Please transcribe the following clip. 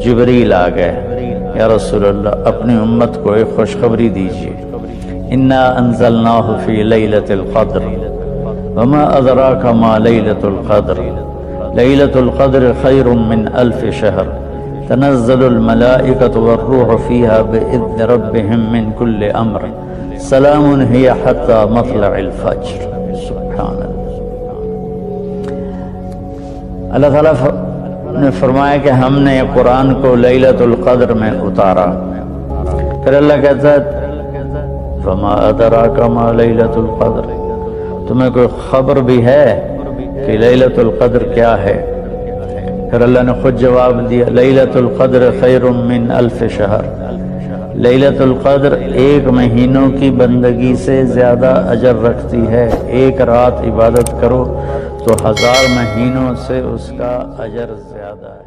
جبریل آ گئے، یا رسول اللہ اپنی امت کو ایک خوشخبری دیجیے، انا انزلناہ فی لیلۃ القدر وما ادراک ما لیلۃ القدر لیلۃ القدر خیر من الف شہر تنزل الملائکۃ والروح فیہا بإذن ربہم من کل امر سلام ہی حتی مطلع الفجر۔ سبحان اللہ۔ اللہ تعالیٰ نے فرمایا کہ ہم نے قرآن کو لیلۃ القدر میں اتارا، پھر اللہ کہتا ہے فما ادراک ما لیلۃ القدر، تمہیں کوئی خبر بھی ہے کہ لیلۃ القدر کیا ہے؟ پھر اللہ نے خود جواب دیا لیلۃ القدر خیر من الف شہر، لیلۃ القدر ایک مہینوں کی بندگی سے زیادہ اجر رکھتی ہے، ایک رات عبادت کرو تو 1000 مہینوں سے اس کا اجر زیادہ ہے۔